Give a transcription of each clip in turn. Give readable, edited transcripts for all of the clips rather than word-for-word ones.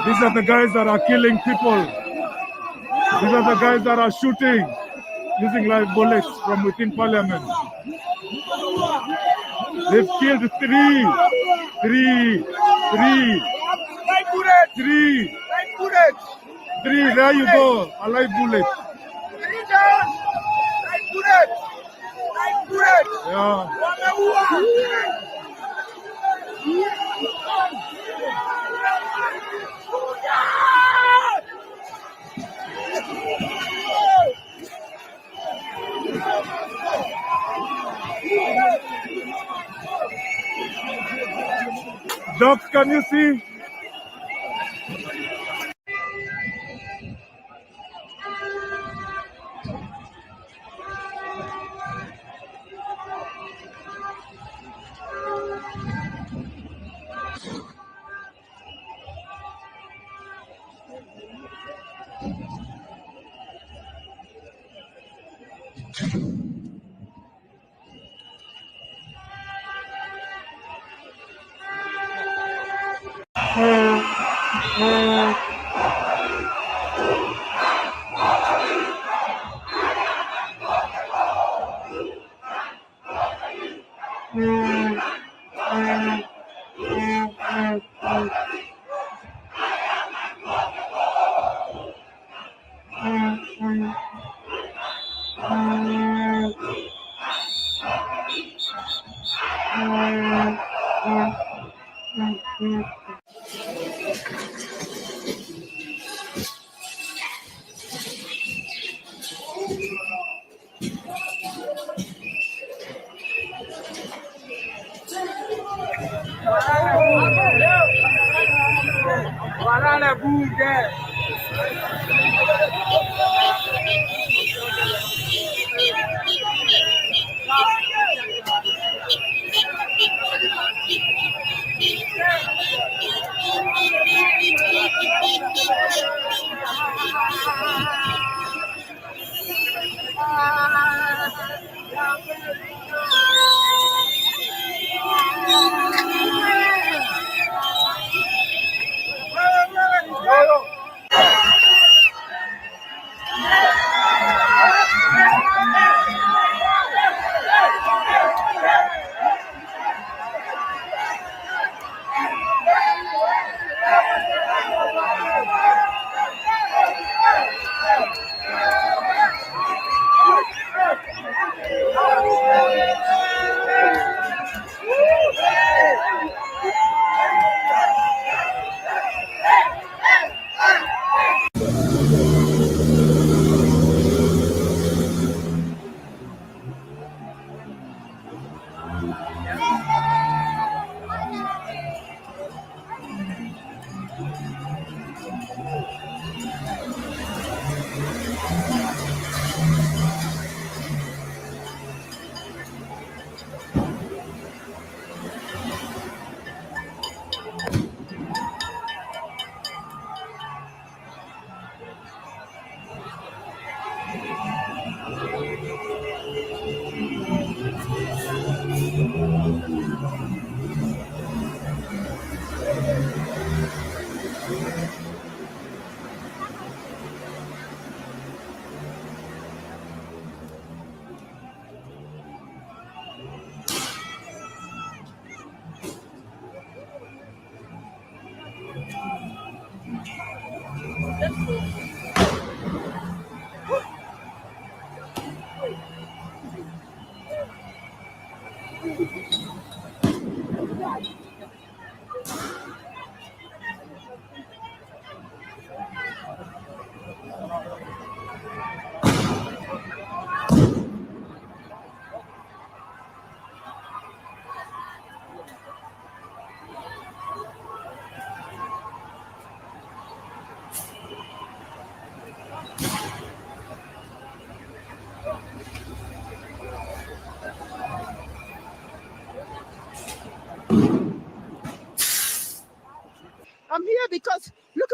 These are the guys that are killing people. These are the guys that are shooting using live bullets from within parliament. They've killed three. There you go, a live bullet. Yeah. Docs, can you see?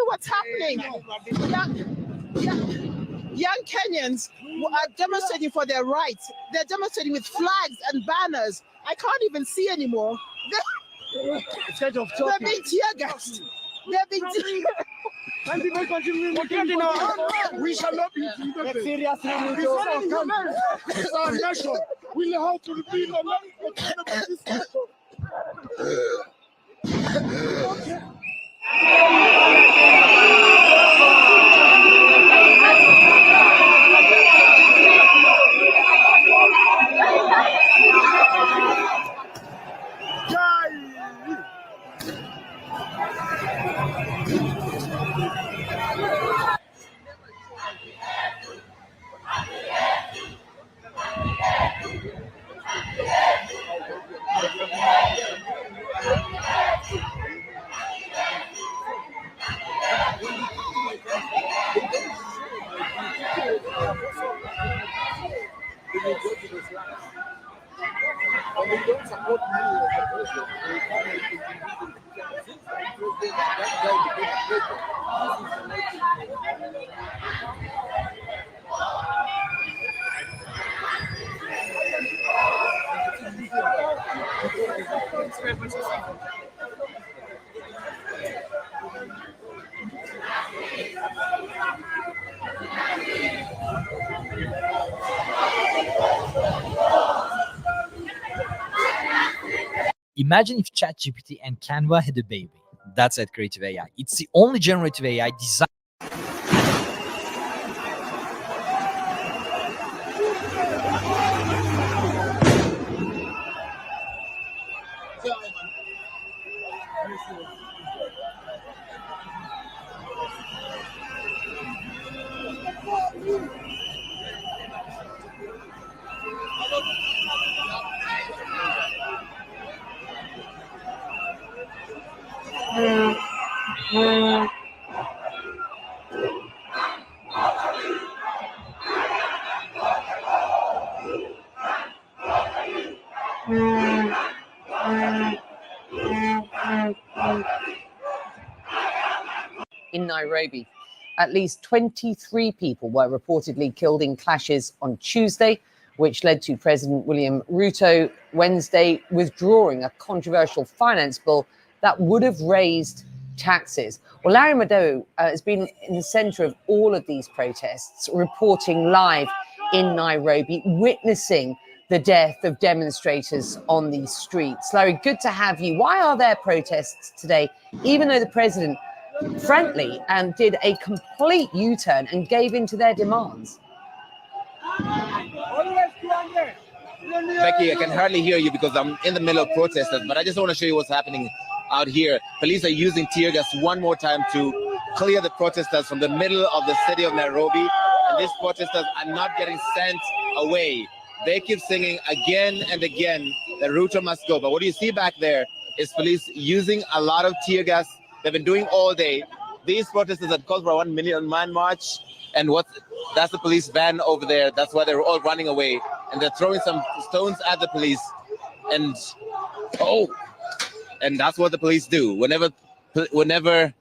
what's happening. Young Kenyans are demonstrating for their rights. They're demonstrating with flags and banners. I can't even see anymore. They're being tear gassed. They're being We shall not be intimidated. This is our nation. We know how to repeat this nation. Imagine if ChatGPT and Canva had a baby. That's at Creative AI. It's the only generative AI designed. In Nairobi, at least 23 people were reportedly killed in clashes on Tuesday, which led to President William Ruto Wednesday withdrawing a controversial finance bill that would have raised taxes. Well, Larry Madowo has been in the center of all of these protests, reporting live in Nairobi, witnessing the death of demonstrators on these streets. Larry, good to have you. Why are there protests today, even though the president, frankly, did a complete U-turn and gave in to their demands? Becky, I can hardly hear you because I'm in the middle of protesters, but I just want to show you what's happening out here. Police are using tear gas one more time to clear the protesters from the middle of the city of Nairobi, and these protesters are not getting sent away. They keep singing again and again that Ruto must go. But what you see back there is police using a lot of tear gas. They've been doing all day. These protesters had called for a 1 million man march, and that's the police van over there. That's why they're all running away, and they're throwing some stones at the police. And that's what the police do whenever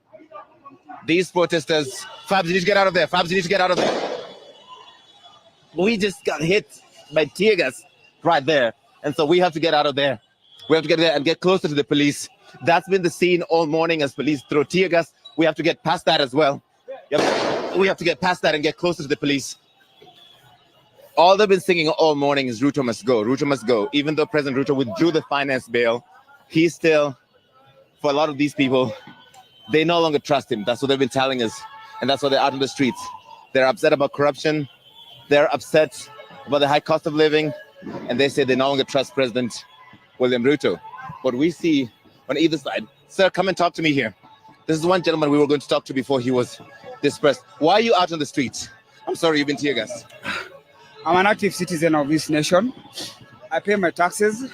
these protesters. Fabs, you need to get out of there. Fabs, you need to get out of there. We just got hit by tear gas right there, and so we have to get out of there. We have to get there and get closer to the police. That's been the scene all morning as police throw tear gas. We have to get past that as well. We have to get past that and get closer to the police. All they've been singing all morning is Ruto must go, Ruto must go. Even though President Ruto withdrew the finance bill, he's still, for a lot of these people, they no longer trust him. That's what they've been telling us. And that's why they're out on the streets. They're upset about corruption. They're upset about the high cost of living. And they say they no longer trust President William Ruto. What we see on either side. Sir, come and talk to me here. This is one gentleman we were going to talk to before he was dispersed. Why are you out on the streets? I'm sorry, you've been tear gassed. I'm an active citizen of this nation. I pay my taxes.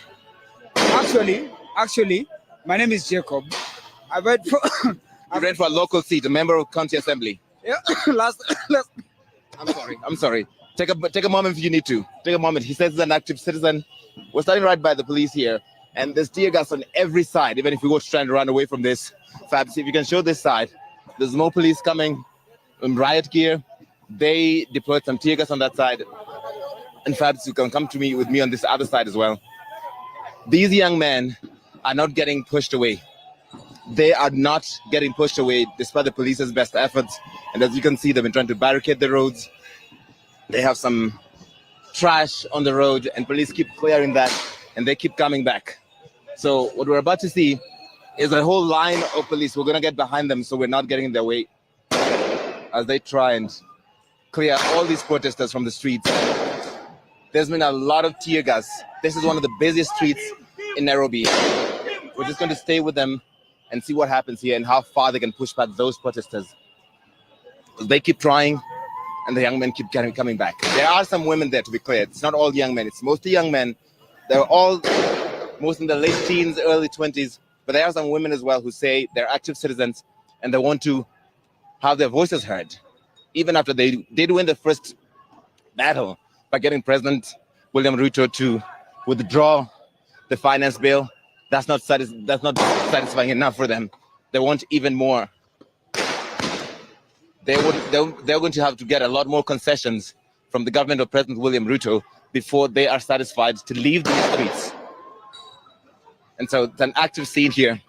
Actually, my name is Jacob. I went for You ran for a local seat, a member of county assembly. Yeah, I'm sorry. Take a moment if you need to. Take a moment. He says he's an active citizen. We're standing right by the police here, and there's tear gas on every side. Even if we were trying to run away from this, Fab, see if you can show this side. There's more police coming in riot gear. They deployed some tear gas on that side. In fact, you can come to me with me on this other side as well. These young men are not getting pushed away. They are not getting pushed away despite the police's best efforts. And as you can see, they've been trying to barricade the roads. They have some trash on the road and police keep clearing that and they keep coming back. So what we're about to see is a whole line of police. We're going to get behind them so we're not getting in their way as they try and clear all these protesters from the streets. There's been a lot of tear gas. This is one of the busiest streets in Nairobi. We're just going to stay with them and see what happens here and how far they can push back those protesters. They keep trying and the young men keep coming back. There are some women there, to be clear. It's not all young men. It's mostly young men. They're all most in the late teens, early 20s. But there are some women as well who say they're active citizens and they want to have their voices heard. Even after they did win the first battle by getting President William Ruto to withdraw the finance bill, that's not satisfying enough for them. They want even more. They're going to have to get a lot more concessions from the government of President William Ruto before they are satisfied to leave the streets. And so it's an active scene here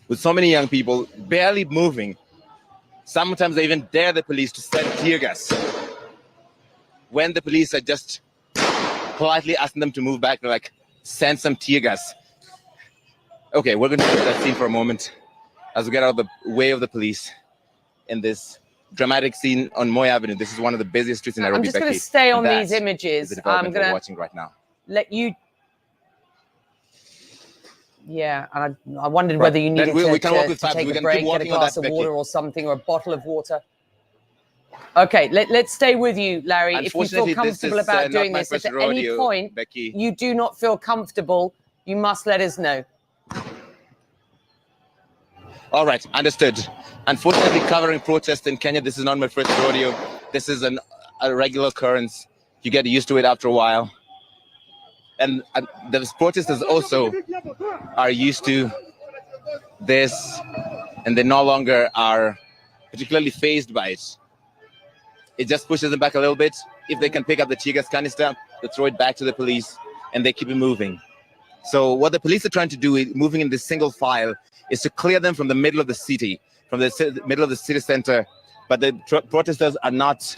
with so many young people barely moving. Sometimes they even dare the police to send tear gas. When the police are just politely asking them to move back, they're like, send some tear gas. Okay, we're going to leave that scene for a moment as we get out of the way of the police in this dramatic scene on Moi Avenue. This is one of the busiest streets in Nairobi. I'm just going to stay on these images. I'm going to watching right now. Let you. Yeah, and I wondered whether you needed to take a break, get a glass of water or something, or a bottle of water. Okay, let's stay with you, Larry. If you feel comfortable about doing this, if at any point you do not feel comfortable, you must let us know. All right, understood. Unfortunately, covering protests in Kenya, this is not my first rodeo. This is a regular occurrence. You get used to it after a while. And the protesters also are used to this, and they no longer are particularly fazed by it. It just pushes them back a little bit. If they can pick up the tear gas canister, they throw it back to the police, and they keep it moving. So what the police are trying to do, moving in this single file, is to clear them from the middle of the city, from the middle of the city center. But the protesters are not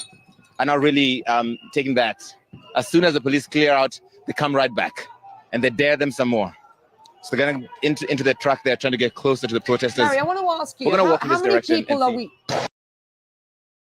really taking that. As soon as the police clear out, they come right back, and they dare them some more. So they're going into their truck. They're trying to get closer to the protesters. Larry, I want to ask you, we're going to walk in this direction. How many people are we?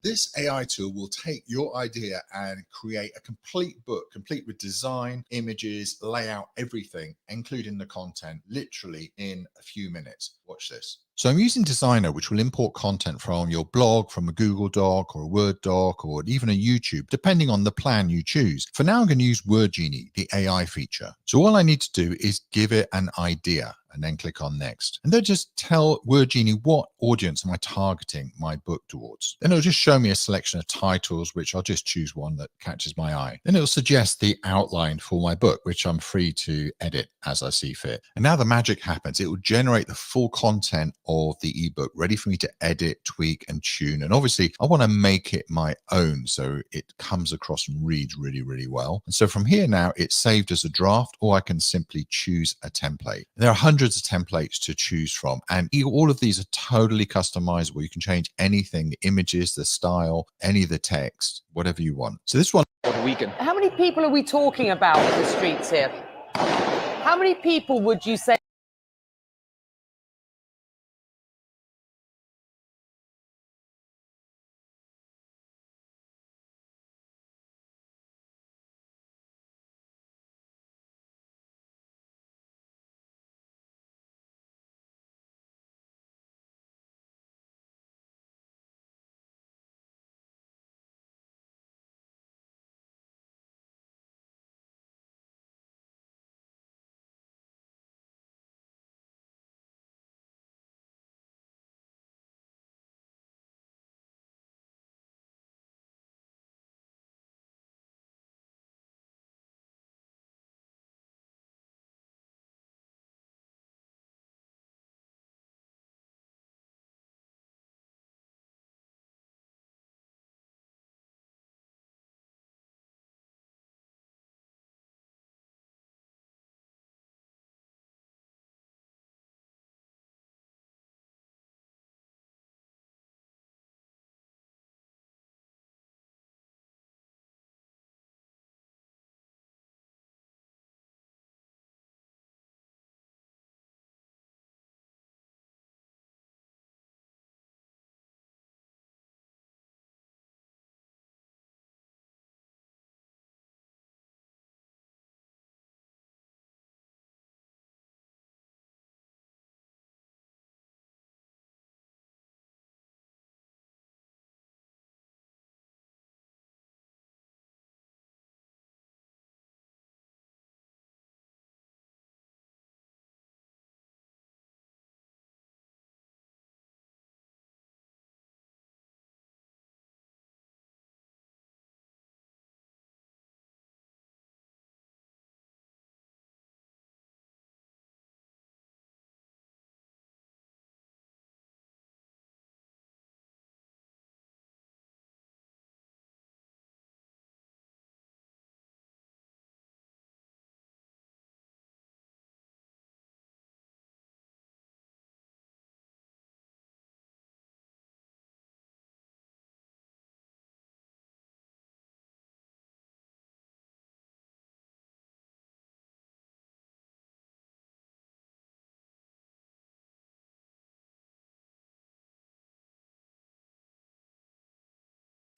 This AI tool will take your idea and create a complete book, complete with design, images, layout, everything, including the content, literally in a few minutes. Watch this. So I'm using Designer, which will import content from your blog, from a Google Doc or a Word doc, or even a YouTube, depending on the plan you choose. For now, I'm going to use WordGenie, the AI feature. So all I need to do is give it an idea and then click on next. And then just tell WordGenie what audience am I targeting my book towards. Then it'll just show me a selection of titles, which I'll just choose one that catches my eye. Then it'll suggest the outline for my book, which I'm free to edit as I see fit. And now the magic happens. It will generate the full content of the ebook ready for me to edit, tweak, and tune. And obviously I want to make it my own so it comes across and reads really, really well. And so from here now, it's saved as a draft, or I can simply choose a template. There are hundreds of templates to choose from, and all of these are totally customizable. You can change anything, the images, the style, any of the text, whatever you want. So this one, how many people are we talking about in the streets here? How many people would you say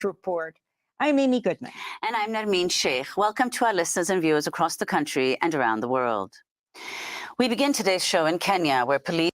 Report. I'm Amy Goodman. And I'm Narmeen Sheikh. Welcome to our listeners and viewers across the country and around the world. We begin today's show in Kenya, where police...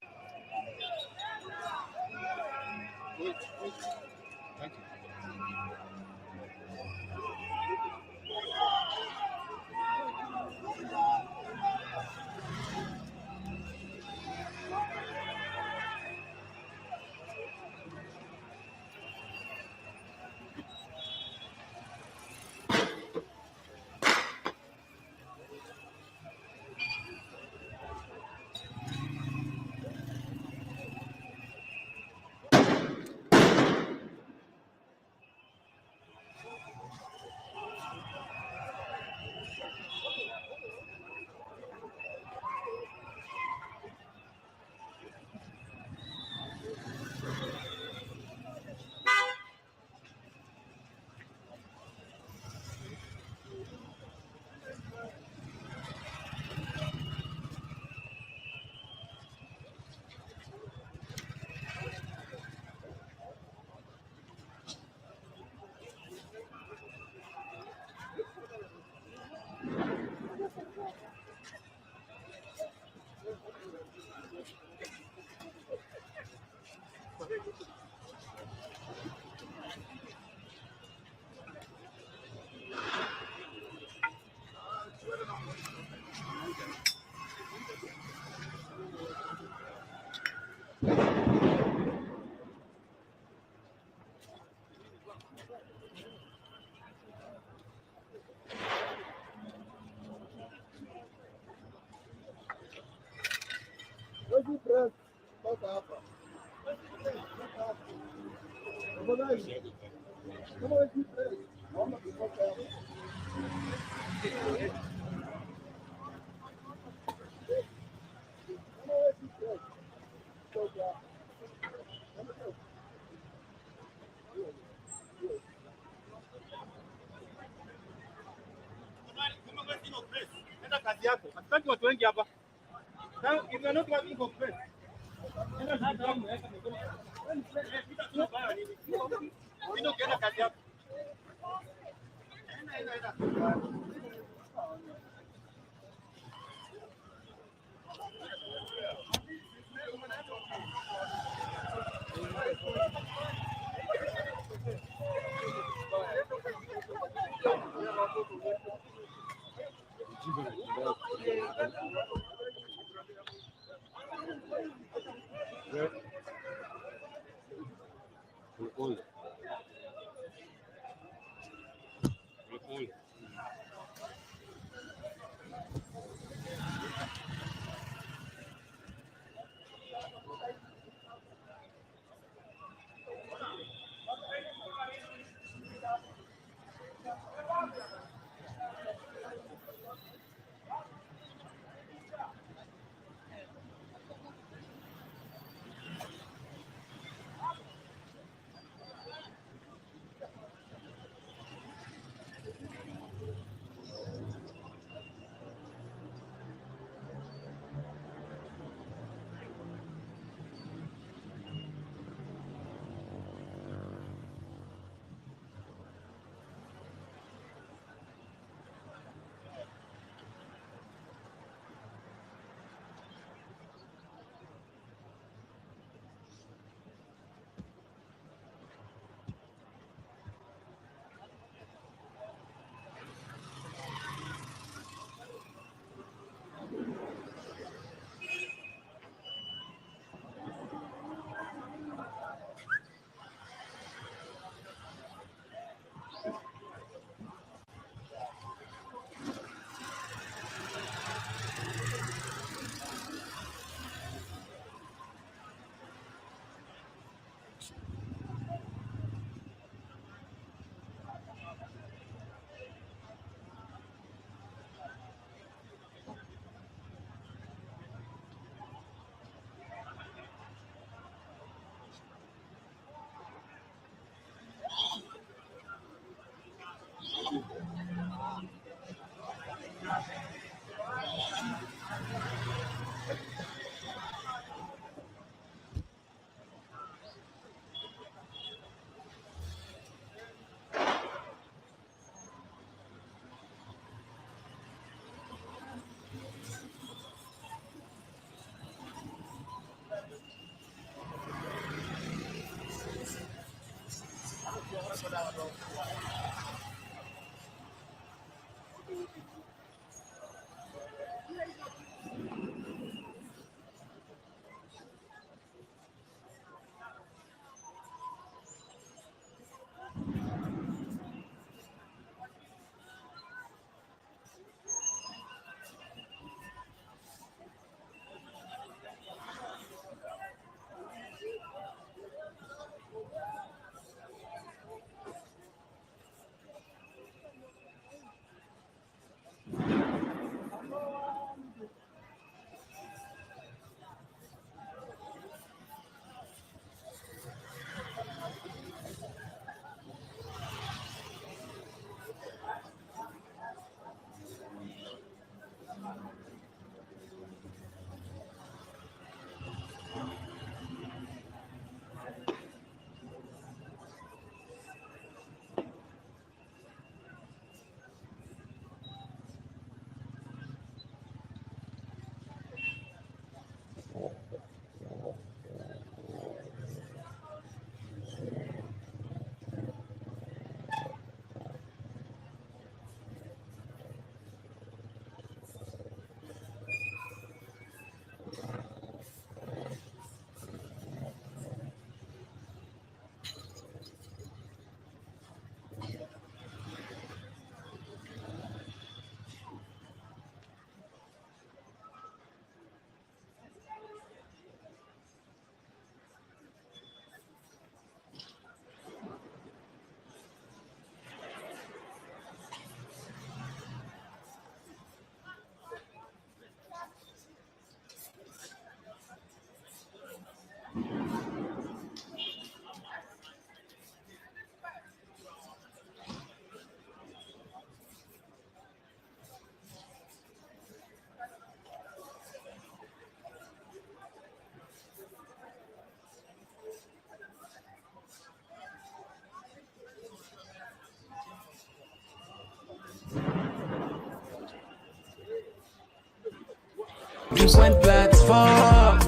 Different platform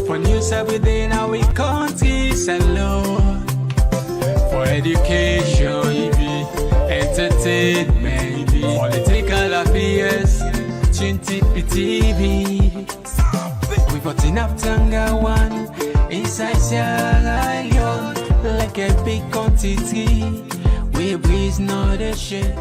for news everything now we countries alone. For education, entertainment, political affairs, TV. We got enough Tanga one inside Sierra Leone, like a big quantity. We breeze not a shit.